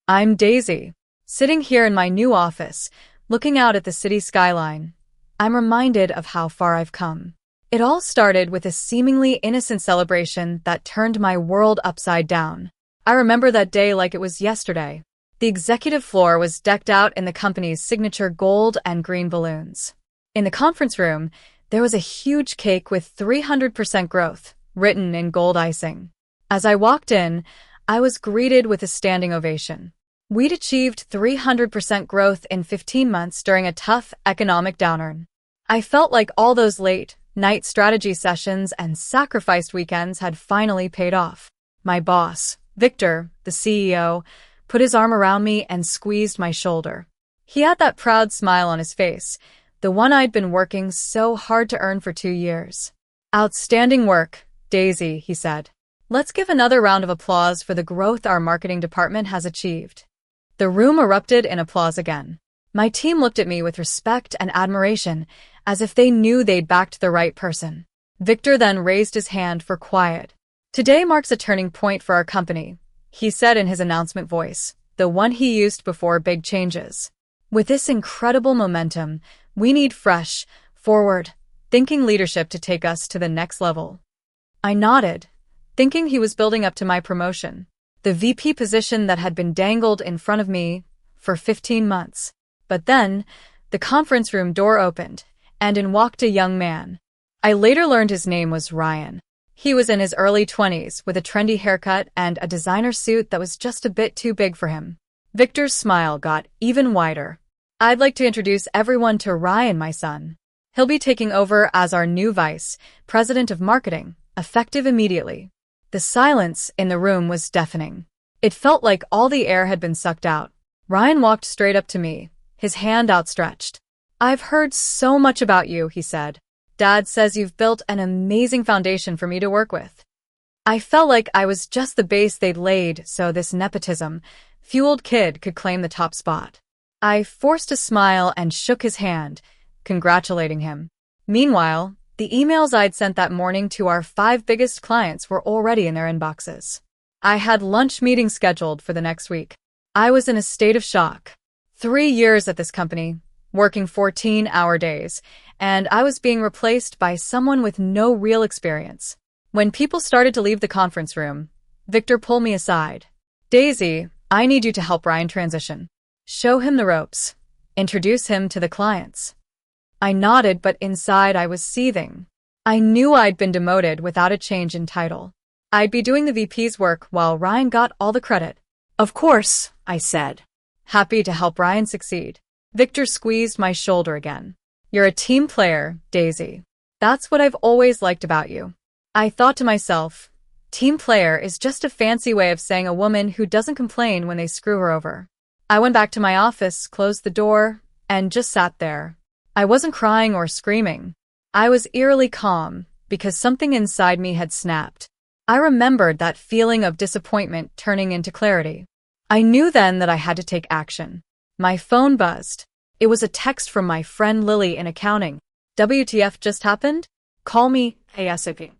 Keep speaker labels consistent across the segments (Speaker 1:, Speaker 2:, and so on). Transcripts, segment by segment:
Speaker 1: I'm Daisy, sitting here in my new office, looking out at the city skyline. I'm reminded of how far I've come. It all started with a seemingly innocent celebration that turned my world upside down. I remember that day like it was yesterday. The executive floor was decked out in the company's signature gold and green balloons. In the conference room, there was a huge cake with 300% growth, written in gold icing. As I walked in, I was greeted with a standing ovation. We'd achieved 300% growth in 15 months during a tough economic downturn. I felt like all those late-night strategy sessions and sacrificed weekends had finally paid off. My boss, Victor, the CEO, put his arm around me and squeezed my shoulder. He had that proud smile on his face, the one I'd been working so hard to earn for 2 years. "Outstanding work, Daisy," he said. "Let's give another round of applause for the growth our marketing department has achieved." The room erupted in applause again. My team looked at me with respect and admiration, as if they knew they'd backed the right person. Victor then raised his hand for quiet. "Today marks a turning point for our company," he said in his announcement voice, the one he used before big changes. "With this incredible momentum, we need fresh, forward-thinking leadership to take us to the next level." I nodded, thinking he was building up to my promotion, the VP position that had been dangled in front of me for 15 months. But then, the conference room door opened, and in walked a young man. I later learned his name was Ryan. He was in his early 20s with a trendy haircut and a designer suit that was just a bit too big for him. Victor's smile got even wider. "I'd like to introduce everyone to Ryan, my son. He'll be taking over as our new vice president of marketing, effective immediately." The silence in the room was deafening. It felt like all the air had been sucked out. Ryan walked straight up to me, his hand outstretched. "I've heard so much about you," he said. "Dad says you've built an amazing foundation for me to work with." I felt like I was just the base they'd laid so this nepotism-fueled kid could claim the top spot. I forced a smile and shook his hand, congratulating him. Meanwhile, the emails I'd sent that morning to our 5 biggest clients were already in their inboxes. I had lunch meetings scheduled for the next week. I was in a state of shock. 3 years at this company, working 14-hour days, and I was being replaced by someone with no real experience. When people started to leave the conference room, Victor pulled me aside. "Daisy, I need you to help Ryan transition. Show him the ropes. Introduce him to the clients." I nodded, but inside I was seething. I knew I'd been demoted without a change in title. I'd be doing the VP's work while Ryan got all the credit. "Of course," I said, happy to help Ryan succeed. Victor squeezed my shoulder again. "You're a team player, Daisy. That's what I've always liked about you." I thought to myself, team player is just a fancy way of saying a woman who doesn't complain when they screw her over. I went back to my office, closed the door, and just sat there. I wasn't crying or screaming. I was eerily calm because something inside me had snapped. I remembered that feeling of disappointment turning into clarity. I knew then that I had to take action. My phone buzzed. It was a text from my friend Lily in accounting. "WTF just happened? Call me ASAP."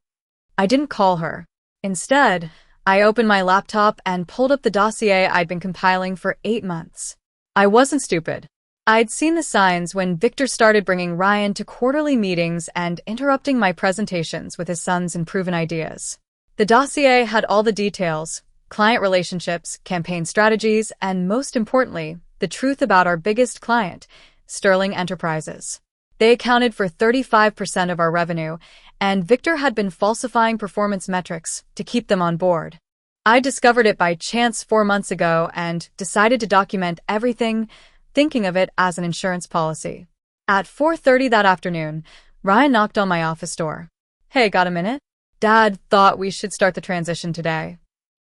Speaker 1: I didn't call her. Instead, I opened my laptop and pulled up the dossier I'd been compiling for 8 months. I wasn't stupid. I'd seen the signs when Victor started bringing Ryan to quarterly meetings and interrupting my presentations with his son's unproven ideas. The dossier had all the details: client relationships, campaign strategies, and most importantly, the truth about our biggest client, Sterling Enterprises. They accounted for 35% of our revenue, and Victor had been falsifying performance metrics to keep them on board. I discovered it by chance 4 months ago and decided to document everything, thinking of it as an insurance policy. At 4:30 that afternoon, Ryan knocked on my office door. "Hey, got a minute? Dad thought we should start the transition today."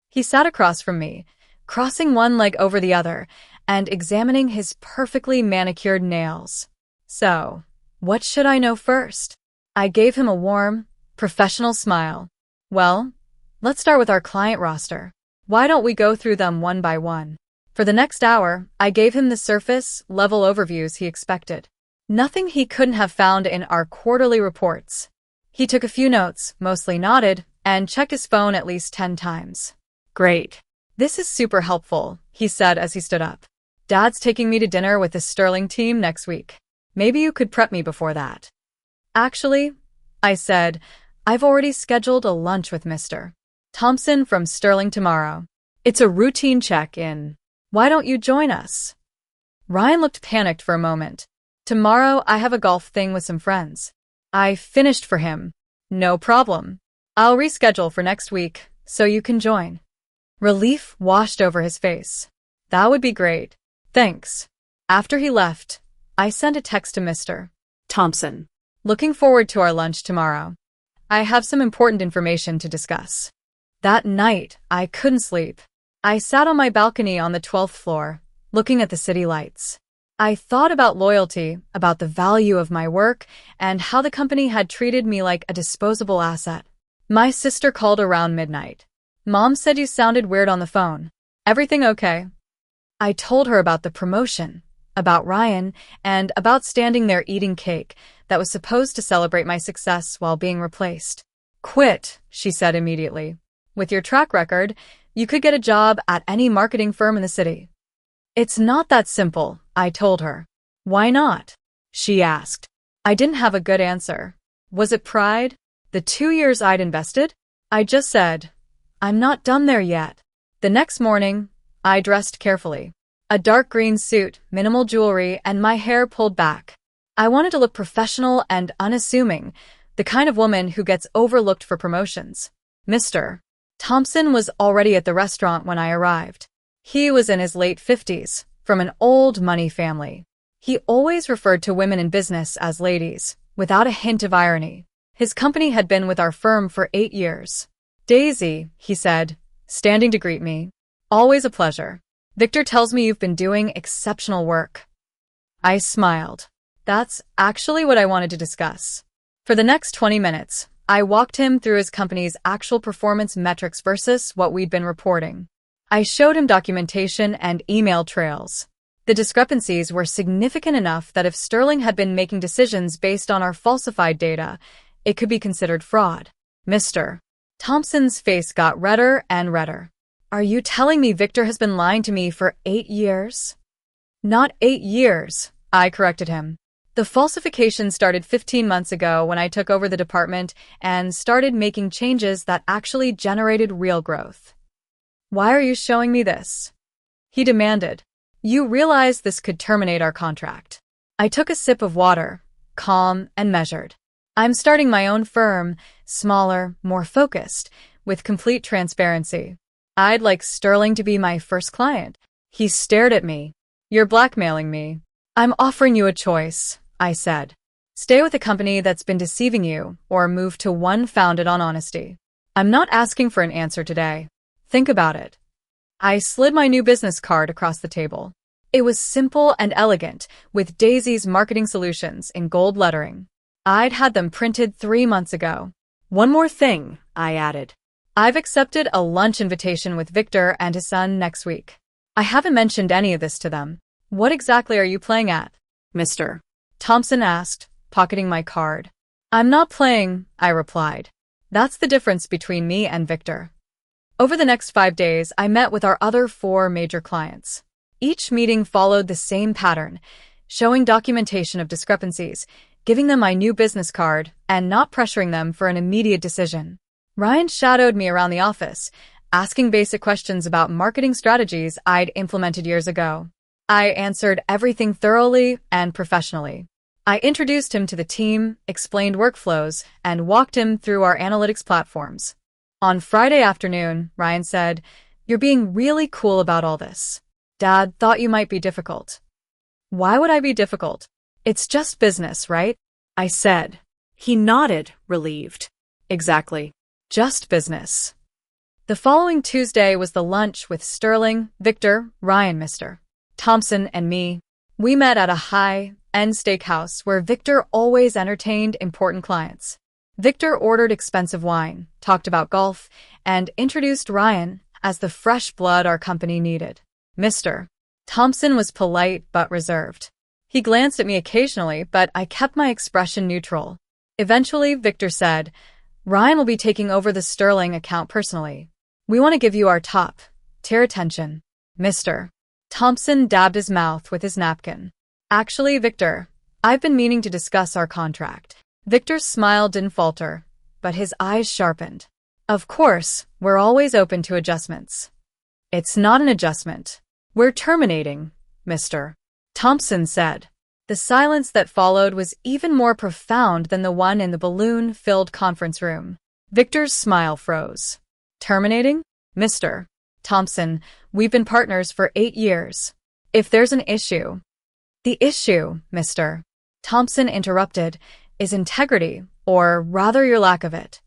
Speaker 1: He sat across from me, crossing one leg over the other and examining his perfectly manicured nails. "So, what should I know first?" I gave him a warm, professional smile. "Well, let's start with our client roster. Why don't we go through them one by one?" For the next hour, I gave him the surface-level overviews he expected. Nothing he couldn't have found in our quarterly reports. He took a few notes, mostly nodded, and checked his phone at least 10 times. "Great. This is super helpful, he said as he stood up. Dad's taking me to dinner with the Sterling team next week. Maybe you could prep me before that. Actually, I said, I've already scheduled a lunch with Mr. Thompson from Sterling tomorrow. It's a routine check-in. Why don't you join us? Ryan looked panicked for a moment. Tomorrow I have a golf thing with some friends. I finished for him. No problem. I'll reschedule for next week, so you can join. Relief washed over his face. That would be great. Thanks. After he left, I sent a text to Mr. Thompson. Looking forward to our lunch tomorrow. I have some important information to discuss. That night, I couldn't sleep. I sat on my balcony on the 12th floor, looking at the city lights. I thought about loyalty, about the value of my work, and how the company had treated me like a disposable asset. My sister called around midnight. Mom said you sounded weird on the phone. Everything okay? I told her about the promotion, about Ryan, and about standing there eating cake that was supposed to celebrate my success while being replaced. Quit, she said immediately. With your track record, you could get a job at any marketing firm in the city. It's not that simple, I told her. Why not? She asked. I didn't have a good answer. Was it pride? The 2 years I'd invested? I just said, I'm not done there yet. The next morning, I dressed carefully. A dark green suit, minimal jewelry, and my hair pulled back. I wanted to look professional and unassuming, the kind of woman who gets overlooked for promotions. Mr. Thompson was already at the restaurant when I arrived. He was in his late 50s, from an old money family. He always referred to women in business as ladies, without a hint of irony. His company had been with our firm for 8 years. Daisy, he said, standing to greet me. Always a pleasure. Victor tells me you've been doing exceptional work. I smiled. That's actually what I wanted to discuss. For the next 20 minutes, I walked him through his company's actual performance metrics versus what we'd been reporting. I showed him documentation and email trails. The discrepancies were significant enough that if Sterling had been making decisions based on our falsified data, it could be considered fraud. Mr. Thompson's face got redder and redder. Are you telling me Victor has been lying to me for 8 years? Not 8 years, I corrected him. The falsification started 15 months ago when I took over the department and started making changes that actually generated real growth. Why are you showing me this? He demanded. You realize this could terminate our contract. I took a sip of water, calm and measured. I'm starting my own firm, smaller, more focused, with complete transparency. I'd like Sterling to be my first client. He stared at me. You're blackmailing me. I'm offering you a choice, I said. Stay with a company that's been deceiving you, or move to one founded on honesty. I'm not asking for an answer today. Think about it. I slid my new business card across the table. It was simple and elegant, with Daisy's marketing solutions in gold lettering. I'd had them printed 3 months ago. One more thing, I added. I've accepted a lunch invitation with Victor and his son next week. I haven't mentioned any of this to them. What exactly are you playing at? Mr. Thompson asked, pocketing my card. I'm not playing, I replied. That's the difference between me and Victor. Over the next 5 days, I met with our other 4 major clients. Each meeting followed the same pattern, showing documentation of discrepancies, giving them my new business card, and not pressuring them for an immediate decision. Ryan shadowed me around the office, asking basic questions about marketing strategies I'd implemented years ago. I answered everything thoroughly and professionally. I introduced him to the team, explained workflows, and walked him through our analytics platforms. On Friday afternoon, Ryan said, "You're being really cool about all this. Dad thought you might be difficult." Why would I be difficult? It's just business, right? I said. He nodded, relieved. Exactly. Just business. The following Tuesday was the lunch with Sterling, Victor, Ryan, Mr. Thompson, and me. We met at a high-end steakhouse where Victor always entertained important clients. Victor ordered expensive wine, talked about golf, and introduced Ryan as the fresh blood our company needed. Mr. Thompson was polite but reserved. He glanced at me occasionally, but I kept my expression neutral. Eventually, Victor said, "Ryan will be taking over the Sterling account personally. We want to give you our top Tear attention. Mr. Thompson dabbed his mouth with his napkin. Actually, Victor, I've been meaning to discuss our contract. Victor's smile didn't falter, but his eyes sharpened. Of course, we're always open to adjustments. It's not an adjustment. We're terminating, Mr. Thompson said. The silence that followed was even more profound than the one in the balloon-filled conference room. Victor's smile froze. Terminating? Mr. Thompson, we've been partners for 8 years. If there's an issue— The issue, Mr. Thompson interrupted, is integrity, or rather your lack of it.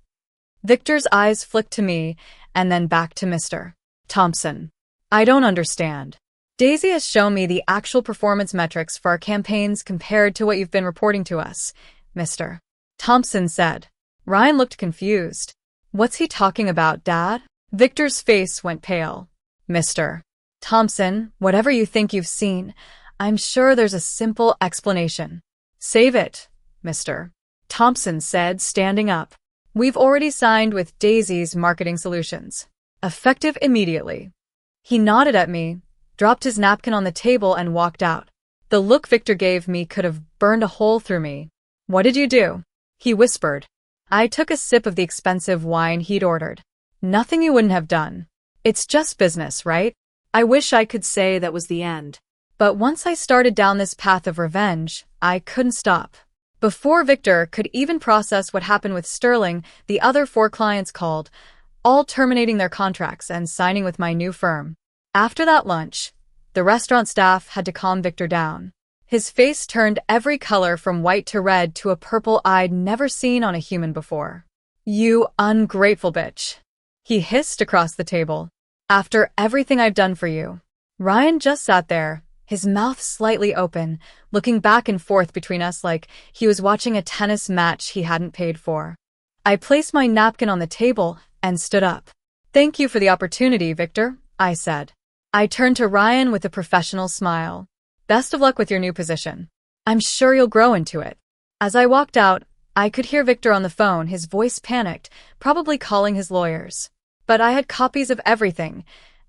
Speaker 1: Victor's eyes flicked to me, and then back to Mr. Thompson. I don't understand. Daisy has shown me the actual performance metrics for our campaigns compared to what you've been reporting to us, Mr. Thompson said. Ryan looked confused. What's he talking about, Dad? Victor's face went pale. Mr. Thompson, whatever you think you've seen, I'm sure there's a simple explanation. Save it, Mr. Thompson said, standing up. We've already signed with Daisy's Marketing Solutions. Effective immediately. He nodded at me, dropped his napkin on the table, and walked out. The look Victor gave me could have burned a hole through me. What did you do? He whispered. I took a sip of the expensive wine he'd ordered. Nothing you wouldn't have done. It's just business, right? I wish I could say that was the end. But once I started down this path of revenge, I couldn't stop. Before Victor could even process what happened with Sterling, the other 4 clients called, all terminating their contracts and signing with my new firm. After that lunch, the restaurant staff had to calm Victor down. His face turned every color from white to red to a purple I'd never seen on a human before. You ungrateful bitch. He hissed across the table. After everything I've done for you. Ryan just sat there, his mouth slightly open, looking back and forth between us like he was watching a tennis match he hadn't paid for. I placed my napkin on the table and stood up. Thank you for the opportunity, Victor, I said. I turned to Ryan with a professional smile. Best of luck with your new position. I'm sure you'll grow into it. As I walked out, I could hear Victor on the phone, his voice panicked, probably calling his lawyers. But I had copies of everything,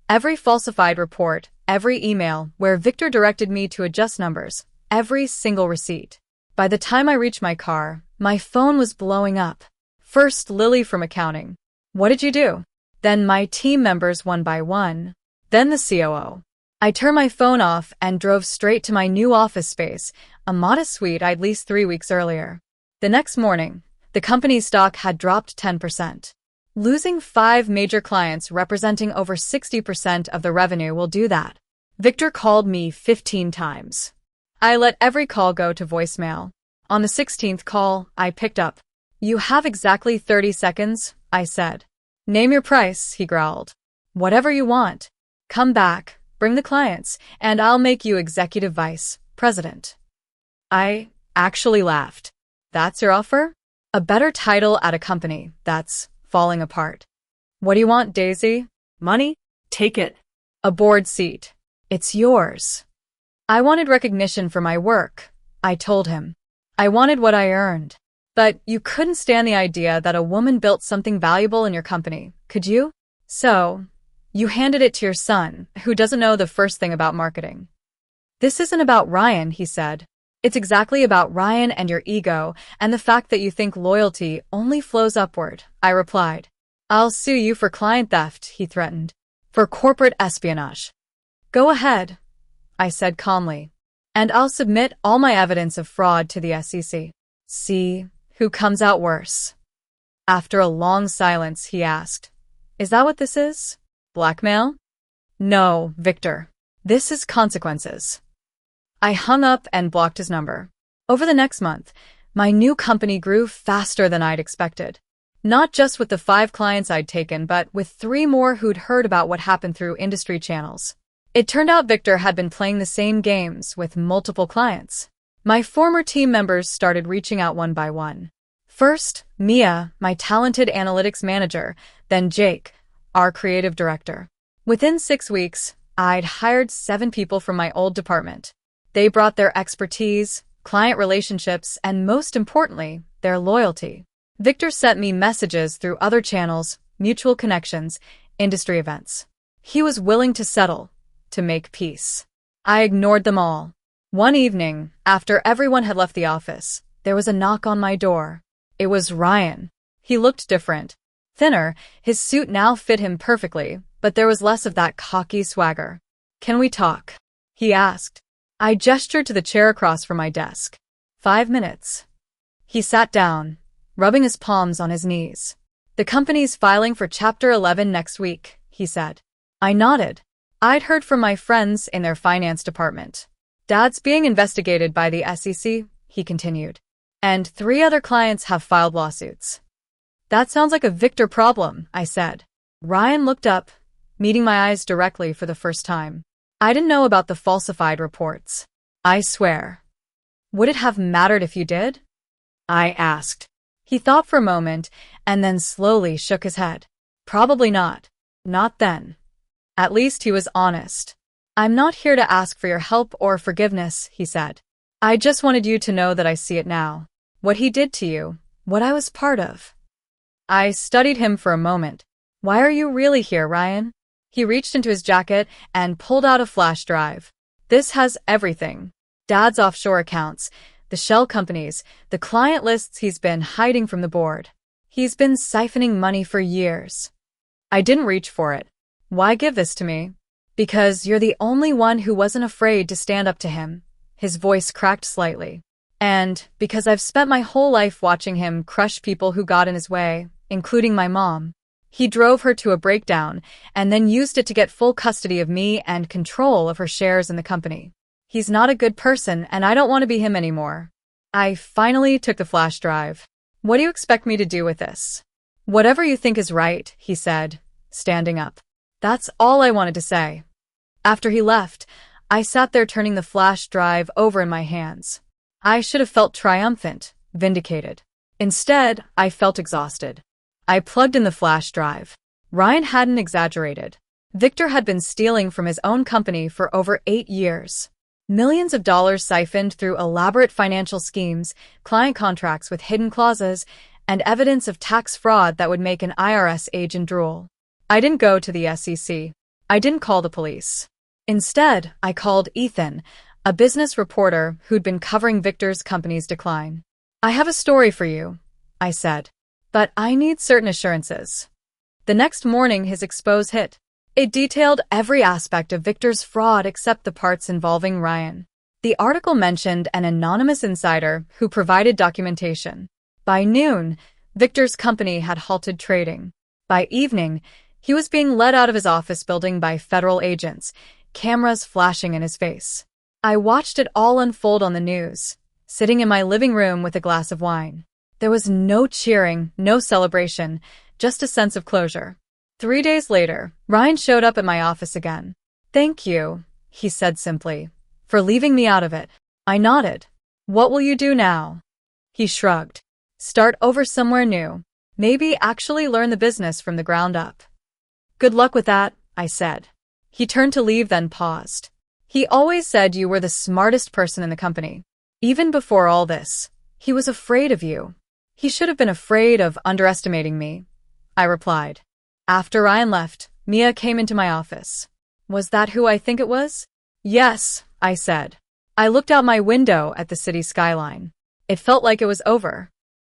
Speaker 1: every falsified report, every email where Victor directed me to adjust numbers, every single receipt. By the time I reached my car, my phone was blowing up. First, Lily from accounting. What did you do? Then my team members one by one. Then the COO. I turned my phone off and drove straight to my new office space, a modest suite I'd leased 3 weeks earlier. The next morning, the company's stock had dropped 10%. Losing 5 major clients representing over 60% of the revenue will do that. Victor called me 15 times. I let every call go to voicemail. On the 16th call, I picked up. You have exactly 30 seconds, I said. Name your price, he growled. Whatever you want. Come back, bring the clients, and I'll make you executive vice president. I actually laughed. That's your offer? A better title at a company that's falling apart. What do you want, Daisy? Money? Take it. A board seat. It's yours. I wanted recognition for my work, I told him. I wanted what I earned. But you couldn't stand the idea that a woman built something valuable in your company, could you? So, you handed it to your son, who doesn't know the first thing about marketing. This isn't about Ryan, he said. It's exactly about Ryan and your ego and the fact that you think loyalty only flows upward, I replied. I'll sue you for client theft, he threatened. For corporate espionage. Go ahead, I said calmly. And I'll submit all my evidence of fraud to the SEC. See who comes out worse. After a long silence, he asked, Is that what this is? Blackmail? No, Victor. This is consequences. I hung up and blocked his number. Over the next month, my new company grew faster than I'd expected. Not just with the 5 clients I'd taken, but with 3 more who'd heard about what happened through industry channels. It turned out Victor had been playing the same games with multiple clients. My former team members started reaching out one by one. First, Mia, my talented analytics manager, then Jake, our creative director. Within 6 weeks, I'd hired 7 people from my old department. They brought their expertise, client relationships, and most importantly, their loyalty. Victor sent me messages through other channels, mutual connections, industry events. He was willing to settle, to make peace. I ignored them all. One evening, after everyone had left the office, there was a knock on my door. It was Ryan. He looked different. Thinner, his suit now fit him perfectly, but there was less of that cocky swagger. "Can we talk?" he asked. I gestured to the chair across from my desk. 5 minutes. He sat down, rubbing his palms on his knees. "The company's filing for Chapter 11 next week," he said. I nodded. I'd heard from my friends in their finance department. "Dad's being investigated by the SEC," he continued. "And 3 other clients have filed lawsuits." "That sounds like a Victor problem," I said. Ryan looked up, meeting my eyes directly for the first time. "I didn't know about the falsified reports." "I swear." "Would it have mattered if you did?" I asked. He thought for a moment, and then slowly shook his head. "Probably not. Not then." At least he was honest. "I'm not here to ask for your help or forgiveness," he said. "I just wanted you to know that I see it now. What he did to you, what I was part of." I studied him for a moment. "Why are you really here, Ryan?" He reached into his jacket and pulled out a flash drive. "This has everything. Dad's offshore accounts, the shell companies, the client lists he's been hiding from the board. He's been siphoning money for years." I didn't reach for it. "Why give this to me?" "Because you're the only one who wasn't afraid to stand up to him." His voice cracked slightly. "And because I've spent my whole life watching him crush people who got in his way, including my mom. He drove her to a breakdown and then used it to get full custody of me and control of her shares in the company. He's not a good person, and I don't want to be him anymore." I finally took the flash drive. "What do you expect me to do with this?" "Whatever you think is right," he said, standing up. That's all I wanted to say. After he left, I sat there turning the flash drive over in my hands. I should have felt triumphant, vindicated. Instead, I felt exhausted. I plugged in the flash drive. Ryan hadn't exaggerated. Victor had been stealing from his own company for over 8 years. Millions of dollars siphoned through elaborate financial schemes, client contracts with hidden clauses, and evidence of tax fraud that would make an IRS agent drool. I didn't go to the SEC. I didn't call the police. Instead, I called Ethan, a business reporter who'd been covering Victor's company's decline. "I have a story for you," I said, "but I need certain assurances." The next morning, his expose hit. It detailed every aspect of Victor's fraud except the parts involving Ryan. The article mentioned an anonymous insider who provided documentation. By noon, Victor's company had halted trading. By evening, he was being led out of his office building by federal agents, cameras flashing in his face. I watched it all unfold on the news, sitting in my living room with a glass of wine. There was no cheering, no celebration, just a sense of closure. 3 days later, Ryan showed up at my office again. "Thank you," he said simply, "for leaving me out of it." I nodded. "What will you do now?" He shrugged. "Start over somewhere new. Maybe actually learn the business from the ground up." "Good luck with that," I said. He turned to leave, then paused. "He always said you were the smartest person in the company. Even before all this, he was afraid of you." "He should have been afraid of underestimating me," I replied. After Ryan left, Mia came into my office. "Was that who I think it was?" "Yes," I said. I looked out my window at the city skyline. It felt like it was over.